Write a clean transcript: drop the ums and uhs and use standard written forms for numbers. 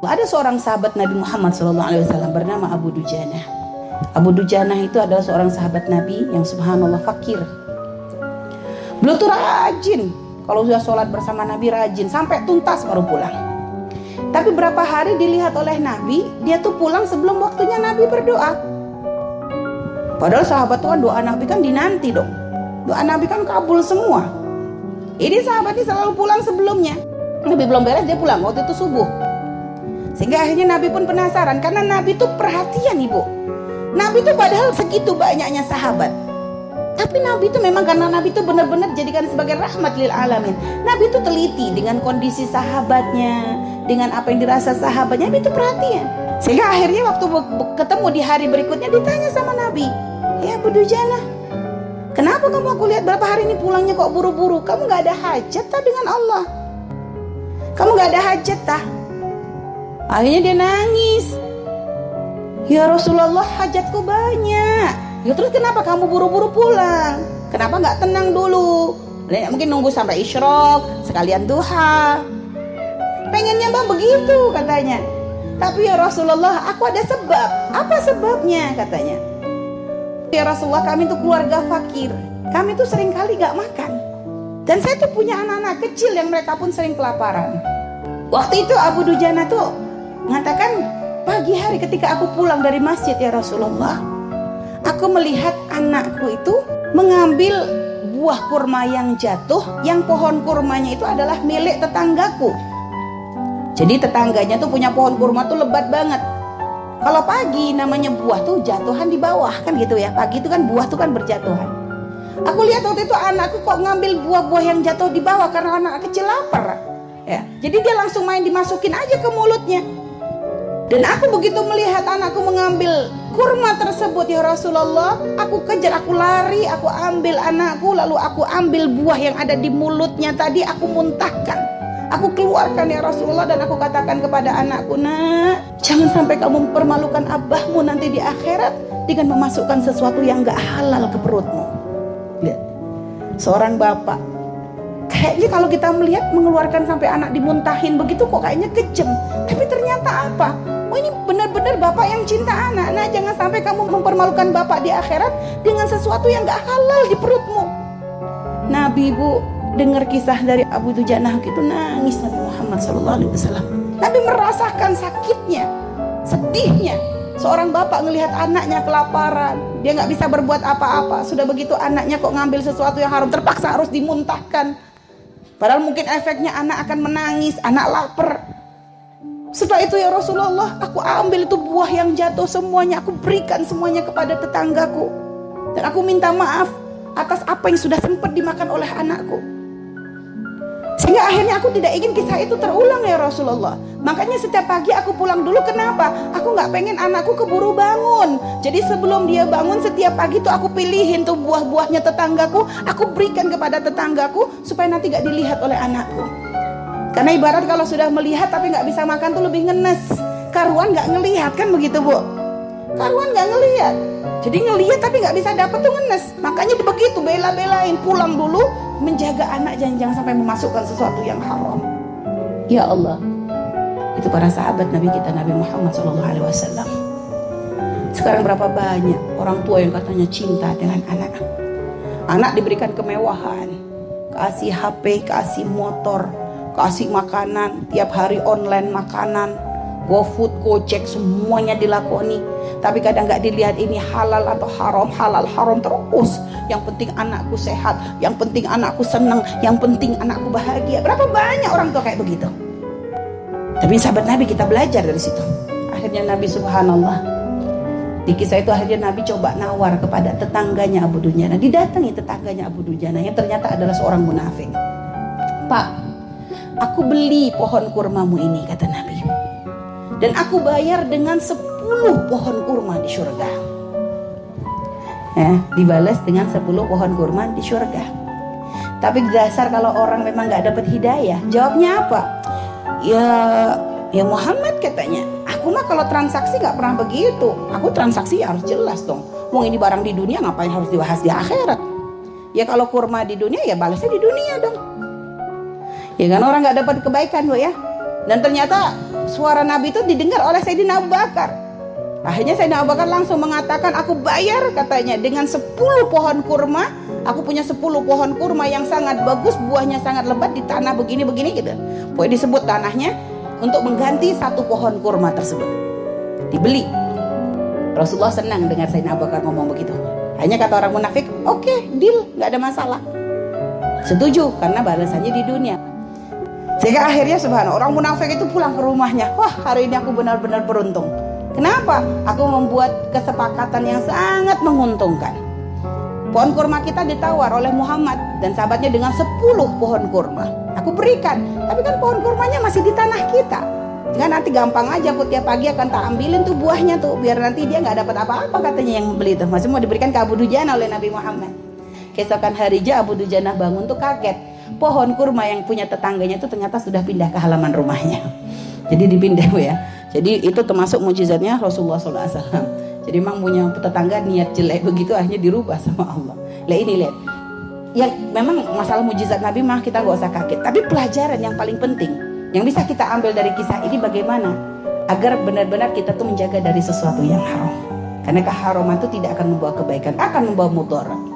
Ada seorang sahabat Nabi Muhammad SAW bernama Abu Dujanah. Abu Dujanah itu adalah seorang sahabat Nabi yang subhanallah fakir. Beliau tuh rajin, kalau sudah sholat bersama Nabi rajin sampai tuntas baru pulang. Tapi berapa hari dilihat oleh Nabi, dia tuh pulang sebelum waktunya Nabi berdoa. Padahal sahabat tuh kan doa Nabi kan dinanti dong. Doa Nabi kan kabul semua. Ini sahabat ini selalu pulang sebelumnya. Nabi belum beres dia pulang, waktu itu subuh. Sehingga akhirnya Nabi pun penasaran, karena Nabi tuh perhatian ibu. Nabi tuh padahal segitu banyaknya sahabat, tapi Nabi tuh memang karena Nabi tuh benar-benar jadikan sebagai rahmat lil alamin. Nabi tuh teliti dengan kondisi sahabatnya, dengan apa yang dirasa sahabatnya. Nabi tuh perhatian. Sehingga akhirnya waktu ketemu di hari berikutnya ditanya sama Nabi, "Ya Abu Dujanah, kenapa kamu aku lihat berapa hari ini pulangnya kok buru-buru? Kamu gak ada hajat tak dengan Allah? Kamu gak ada hajat tak?" Akhirnya dia nangis. "Ya Rasulullah, hajatku banyak." "Ya terus kenapa kamu buru-buru pulang? Kenapa gak tenang dulu? Mungkin nunggu sampai isyraq, sekalian duha." Pengennya bang begitu katanya. "Tapi ya Rasulullah, aku ada sebab." "Apa sebabnya?" katanya. "Ya Rasulullah, kami tuh keluarga fakir. Kami tuh sering kali gak makan. Dan saya tuh punya anak-anak kecil yang mereka pun sering kelaparan." Waktu itu Abu Dujanah tuh mengatakan, "Pagi hari ketika aku pulang dari masjid ya Rasulullah, aku melihat anakku itu mengambil buah kurma yang jatuh, yang pohon kurmanya itu adalah milik tetanggaku." Jadi tetangganya tuh punya pohon kurma tuh lebat banget. Kalau pagi namanya buah tuh jatuhan di bawah kan gitu ya. Pagi itu kan buah tuh kan berjatuhan. Aku lihat waktu itu anakku kok ngambil buah-buah yang jatuh di bawah karena anak kecil lapar. Ya, jadi dia langsung main dimasukin aja ke mulutnya. Dan aku begitu melihat anakku mengambil kurma tersebut ya Rasulullah, aku kejar, aku lari, aku ambil anakku, lalu aku ambil buah yang ada di mulutnya tadi, aku muntahkan. Aku keluarkan ya Rasulullah, dan aku katakan kepada anakku, "Nak, jangan sampai kamu mempermalukan abahmu nanti di akhirat dengan memasukkan sesuatu yang gak halal ke perutmu." Lihat, seorang bapak kayaknya kalau kita melihat mengeluarkan sampai anak dimuntahin begitu kok kayaknya kejam. Tapi ternyata apa? Oh, ini benar-benar bapak yang cinta anak. Nah, jangan sampai kamu mempermalukan bapak di akhirat dengan sesuatu yang gak halal di perutmu. Nabi ibu dengar kisah dari Abu Dujanah gitu, nangis Nabi Muhammad SAW. Nabi merasakan sakitnya, sedihnya. Seorang bapak ngelihat anaknya kelaparan, dia gak bisa berbuat apa-apa. Sudah begitu anaknya kok ngambil sesuatu yang haram, terpaksa harus dimuntahkan. Padahal mungkin efeknya anak akan menangis, anak lapar. Setelah itu ya Rasulullah, aku ambil itu buah yang jatuh semuanya, aku berikan semuanya kepada tetanggaku. Dan aku minta maaf atas apa yang sudah sempat dimakan oleh anakku. Sehingga akhirnya aku tidak ingin kisah itu terulang ya Rasulullah. Makanya setiap pagi aku pulang dulu. Kenapa? Aku gak pengen anakku keburu bangun. Jadi sebelum dia bangun setiap pagi tuh aku pilihin tuh buah-buahnya tetanggaku, aku berikan kepada tetanggaku supaya nanti gak dilihat oleh anakku. Karena ibarat kalau sudah melihat tapi gak bisa makan tuh lebih ngenes. Karuan gak ngelihat kan begitu bu. Karuan gak ngelihat. Jadi ngelihat tapi gak bisa dapat tuh ngenes. Makanya begitu bela-belain pulang dulu, menjaga anak jangan sampai memasukkan sesuatu yang haram. Ya Allah, itu para sahabat Nabi kita Nabi Muhammad SAW. Sekarang berapa banyak orang tua yang katanya cinta dengan anak. Anak diberikan kemewahan, kasih HP, kasih motor, kasih makanan, tiap hari online makanan, GoFood, Gojek, semuanya dilakoni. Tapi kadang gak dilihat ini halal atau haram, halal haram terus. Yang penting anakku sehat, yang penting anakku senang, yang penting anakku bahagia. Berapa banyak orang tua kayak begitu. Tapi sahabat Nabi kita belajar dari situ. Akhirnya Nabi subhanallah, di kisah itu akhirnya Nabi coba nawar kepada tetangganya Abu Dujanah. Didatangi tetangganya Abu Dujanah yang ternyata adalah seorang munafik. "Pak, aku beli pohon kurmamu ini," kata Nabi, "dan aku bayar dengan 10 pohon kurma di surga." Dibalas dengan 10 pohon kurma di surga. Tapi dasar kalau orang memang gak dapat hidayah, jawabnya apa? Ya Muhammad, katanya, aku mah kalau transaksi gak pernah begitu. Aku transaksi harus jelas dong. Mau ini barang di dunia ngapain harus dibahas di akhirat? Ya kalau kurma di dunia ya balasnya di dunia dong. Ya kan orang gak dapat kebaikan bu ya. Dan ternyata suara Nabi itu didengar oleh Sayyidina Abu Bakar. Akhirnya Sayyidina Abu Bakar langsung mengatakan, aku bayar katanya dengan 10 pohon kurma. Aku punya 10 pohon kurma yang sangat bagus, buahnya sangat lebat di tanah begini-begini gitu. Pokoknya disebut tanahnya untuk mengganti 1 pohon kurma tersebut. Dibeli. Rasulullah senang dengar Sayyidina Abu Bakar ngomong begitu. Hanya kata orang munafik, oke, deal, nggak ada masalah. Setuju, karena balasannya di dunia. Sehingga akhirnya subhanallah, orang munafik itu pulang ke rumahnya. Wah, hari ini aku benar-benar beruntung. Kenapa? Aku membuat kesepakatan yang sangat menguntungkan. Pohon kurma kita ditawar oleh Muhammad dan sahabatnya dengan 10 pohon kurma. Aku berikan, tapi kan pohon kurmanya masih di tanah kita. Jangan nanti gampang aja, aku tiap pagi akan tak ambilin tuh buahnya tuh, biar nanti dia nggak dapat apa-apa katanya yang membeli itu. Masih mau diberikan ke Abu Dujana oleh Nabi Muhammad. Keesokan harinya Abu Dujana bangun tuh kaget. Pohon kurma yang punya tetangganya itu ternyata sudah pindah ke halaman rumahnya. Jadi dipindah ya. Jadi itu termasuk mukjizatnya Rasulullah SAW. Jadi memang punya tetangga niat jelek begitu akhirnya dirubah sama Allah. Lah ini lihat. Ya memang masalah mukjizat Nabi mah kita nggak usah kaget. Tapi pelajaran yang paling penting yang bisa kita ambil dari kisah ini bagaimana agar benar-benar kita tuh menjaga dari sesuatu yang haram. Karena keharaman itu tidak akan membawa kebaikan, akan membawa mudarat.